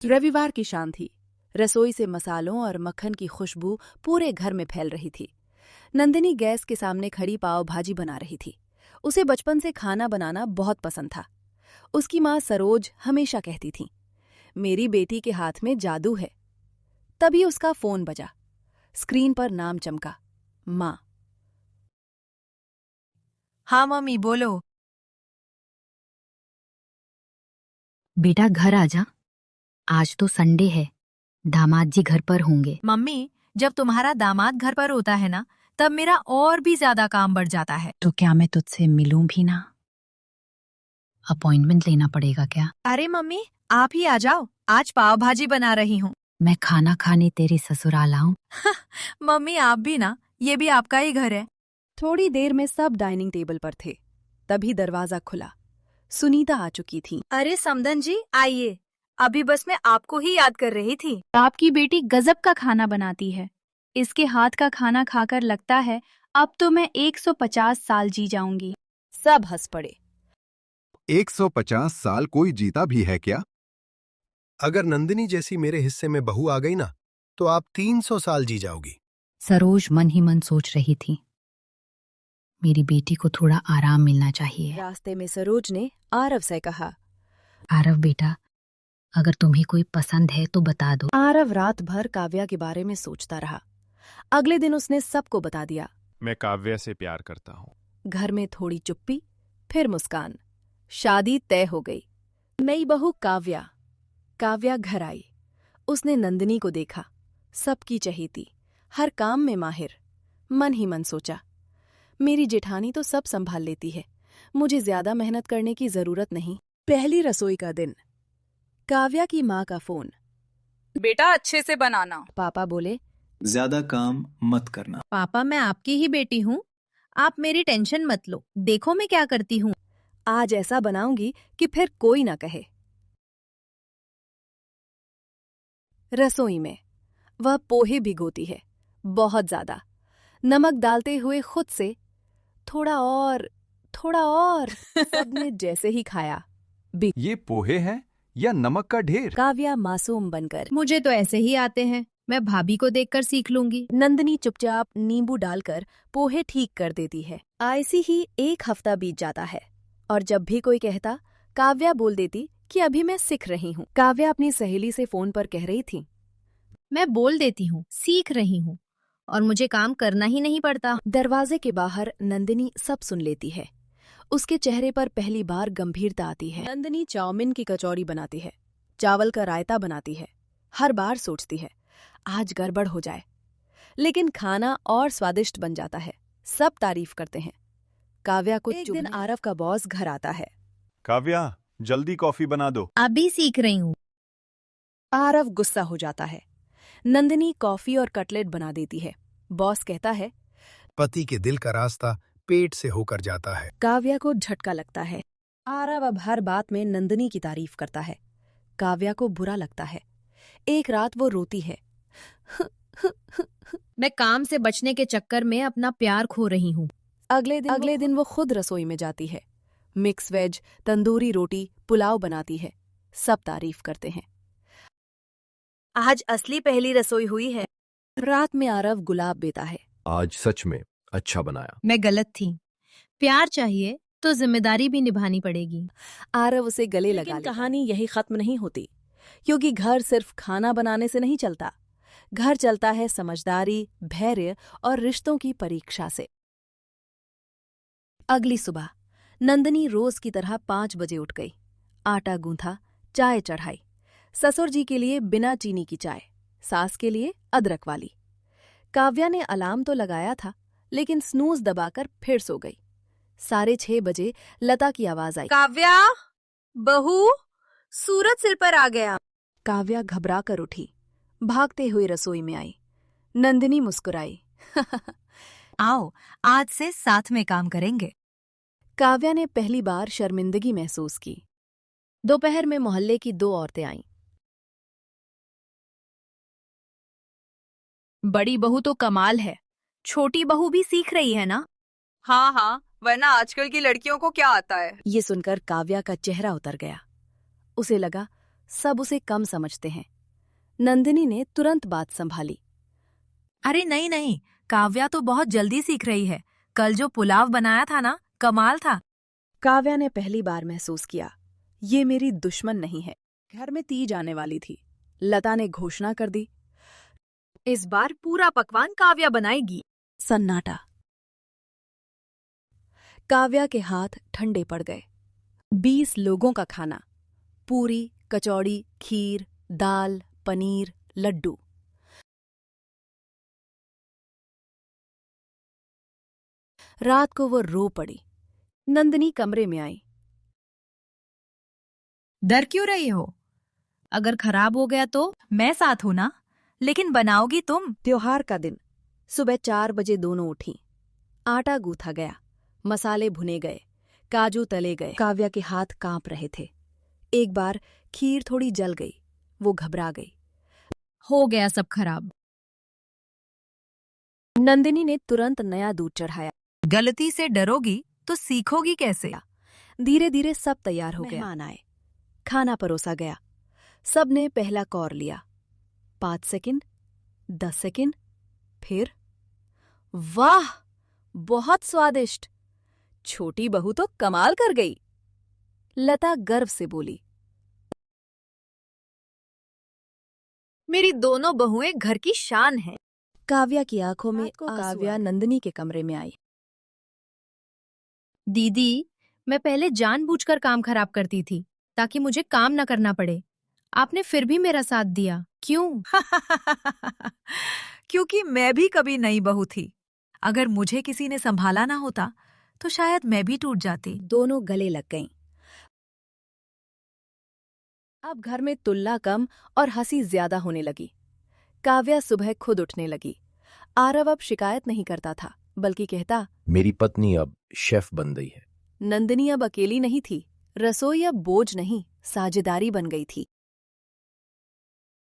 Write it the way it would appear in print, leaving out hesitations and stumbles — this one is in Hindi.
रविवार की शाम थी। रसोई से मसालों और मक्खन की खुशबू पूरे घर में फैल रही थी। नंदिनी गैस के सामने खड़ी पाव भाजी बना रही थी। उसे बचपन से खाना बनाना बहुत पसंद था। उसकी माँ सरोज हमेशा कहती थी, मेरी बेटी के हाथ में जादू है। तभी उसका फोन बजा। स्क्रीन पर नाम चमका, माँ। हाँ मम्मी, बोलो। बेटा घर आजा, आज तो संडे है, दामाद जी घर पर होंगे। मम्मी, जब तुम्हारा दामाद घर पर होता है ना, तब मेरा और भी ज्यादा काम बढ़ जाता है। तो क्या मैं तुझसे मिलूं भी ना? अपॉइंटमेंट लेना पड़ेगा क्या? अरे मम्मी, आप ही आ जाओ, आज पाव भाजी बना रही हूँ। मैं खाना खाने तेरे ससुराल आऊं? मम्मी आप भी ना, ये भी आपका ही घर है। थोड़ी देर में सब डाइनिंग टेबल पर थे। तभी दरवाजा खुला। सुनीता आ चुकी थी। अरे समदन जी, आइए। अभी बस मैं आपको ही याद कर रही थी। आपकी बेटी गजब का खाना बनाती है। इसके हाथ का खाना खाकर लगता है अब तो मैं 150 साल जी जाऊंगी। सब हंस पड़े। 150 साल कोई जीता भी है क्या? अगर नंदिनी जैसी मेरे हिस्से में बहू आ गई ना, तो आप 300 साल जी जाओगी। सरोज मन ही मन सोच रही थी, मेरी बेटी को थोड़ा आराम मिलना चाहिए। रास्ते में सरोज ने आरव से कहा, आरव बेटा, अगर तुम्हें कोई पसंद है तो बता दो। आरव रात भर काव्या के बारे में सोचता रहा। अगले दिन उसने सबको बता दिया। मैं काव्या से प्यार करता हूँ। घर में थोड़ी चुप्पी, फिर मुस्कान। शादी तय हो गई। नई बहू काव्या। काव्या घर आई। उसने नंदिनी को देखा, सबकी चहेती, हर काम में माहिर। मन ही मन सोचा, मेरी जेठानी तो सब संभाल लेती है, मुझे ज्यादा मेहनत करने की जरूरत नहीं। पहली रसोई का दिन। काव्या की माँ का फोन। बेटा अच्छे से बनाना। पापा बोले, ज्यादा काम मत करना। पापा मैं आपकी ही बेटी हूँ, आप मेरी टेंशन मत लो, देखो मैं क्या करती हूँ। आज ऐसा बनाऊंगी कि फिर कोई ना कहे। रसोई में वह पोहे भिगोती है, बहुत ज्यादा। नमक डालते हुए खुद से, थोड़ा और, थोड़ा और। सबने जैसे ही खाया। ये पोहे हैं या नमक का ढेर? काव्या मासूम बनकर, मुझे तो ऐसे ही आते हैं, मैं भाभी को देखकर सीख लूंगी। नंदिनी चुपचाप नींबू डालकर पोहे ठीक कर देती है। ऐसी ही एक हफ्ता बीत जाता है और जब भी कोई कहता, काव्या बोल देती कि अभी मैं सीख रही हूँ। काव्या अपनी सहेली से फोन पर कह रही थी, मैं बोल देती हूँ सीख रही हूँ और मुझे काम करना ही नहीं पड़ता। दरवाजे के बाहर नंदिनी सब सुन लेती है। उसके चेहरे पर पहली बार गंभीरता आती है। नंदिनी चाउमीन की कचौड़ी बनाती है, चावल का रायता बनाती है। हर बार सोचती है, आज गड़बड़ हो जाए, लेकिन खाना और स्वादिष्ट बन जाता है। सब तारीफ करते हैं। काव्या को एक दिन आरव का बॉस घर आता है। काव्या, जल्दी कॉफी बना दो। अभी सीख रही हूँ। आरव गुस्सा हो जाता है। नंदिनी कॉफी और कटलेट बना देती है। बॉस कहता है, पति के दिल का रास्ता पेट से होकर जाता है। काव्या को झटका लगता है। आरव अब हर बात में नंदिनी की तारीफ करता है। काव्या को बुरा लगता है। एक रात वो रोती है। मैं काम से बचने के चक्कर में अपना प्यार खो रही हूँ। अगले दिन वो खुद रसोई में जाती है। मिक्स वेज, तंदूरी रोटी, पुलाव बनाती है। सब तारीफ करते हैं। आज असली पहली रसोई हुई है। रात में आरव गुलाब बेता है। आज सच में अच्छा बनाया। मैं गलत थी। प्यार चाहिए तो जिम्मेदारी भी निभानी पड़ेगी। आरव उसे गले लगा लेता है। कहानी यही खत्म नहीं होती, क्योंकि घर सिर्फ खाना बनाने से नहीं चलता। घर चलता है समझदारी, धैर्य और रिश्तों की परीक्षा से। अगली सुबह नंदिनी रोज की तरह 5 बजे उठ गई। आटा गूंथा, चाय चढ़ाई। ससुर जी के लिए बिना चीनी की चाय, सास के लिए अदरक वाली। काव्या ने अलार्म तो लगाया था, लेकिन स्नूज दबाकर फिर सो गई। 6:30 बजे लता की आवाज आई, काव्या, बहू, सूरज सिर पर आ गया। काव्या घबरा कर उठी, भागते हुए रसोई में आई। नंदिनी मुस्कुराई। आओ, आज से साथ में काम करेंगे। काव्या ने पहली बार शर्मिंदगी महसूस की। दोपहर में मोहल्ले की 2 औरतें आईं। बड़ी बहू तो कमाल है, छोटी बहू भी सीख रही है ना? हाँ हाँ, वरना आजकल की लड़कियों को क्या आता है। ये सुनकर काव्या का चेहरा उतर गया। उसे लगा सब उसे कम समझते हैं। नंदिनी ने तुरंत बात संभाली। अरे नहीं नहीं, काव्या तो बहुत जल्दी सीख रही है। कल जो पुलाव बनाया था ना, कमाल था। काव्या ने पहली बार महसूस किया, ये मेरी दुश्मन नहीं है। घर में तीज आने वाली थी। लता ने घोषणा कर दी, इस बार पूरा पकवान काव्या बनाएगी। सन्नाटा। काव्या के हाथ ठंडे पड़ गए। 20 लोगों का खाना, पूरी, कचौड़ी, खीर, दाल, पनीर, लड्डू। रात को वो रो पड़ी। नंदिनी कमरे में आई। डर क्यों रही हो? अगर खराब हो गया तो मैं साथ हूं ना, लेकिन बनाओगी तुम। त्योहार का दिन। सुबह 4 बजे दोनों उठी। आटा गूथा गया, मसाले भुने गए, काजू तले गए। काव्या के हाथ कांप रहे थे। एक बार खीर थोड़ी जल गई। वो घबरा गई। हो गया सब खराब। नंदिनी ने तुरंत नया दूध चढ़ाया। गलती से डरोगी तो सीखोगी कैसे? धीरे धीरे सब तैयार हो गया। मेहमान आए। खाना परोसा गया। सबने पहला कौर लिया। 5 सेकंड, 10 सेकंड, फिर वाह, बहुत स्वादिष्ट। छोटी बहू तो कमाल कर गई। लता गर्व से बोली। मेरी दोनों बहुएं घर की शान हैं। काव्या की आंखों में रात को आंसू काव्या आए। नंदिनी के कमरे में आई। दीदी, मैं पहले जानबूझकर काम खराब करती थी ताकि मुझे काम न करना पड़े। आपने फिर भी मेरा साथ दिया, क्यों? क्योंकि मैं भी कभी नई बहू थी। अगर मुझे किसी ने संभाला ना होता तो शायद मैं भी टूट जाती। दोनों गले लग गईं। अब घर में तुल्ला कम और हंसी ज्यादा होने लगी। काव्या सुबह खुद उठने लगी। आरव अब शिकायत नहीं करता था, बल्कि कहता, मेरी पत्नी अब शेफ बन गई है। नंदिनी अब अकेली नहीं थी। रसोई अब बोझ नहीं, साझेदारी बन गई थी।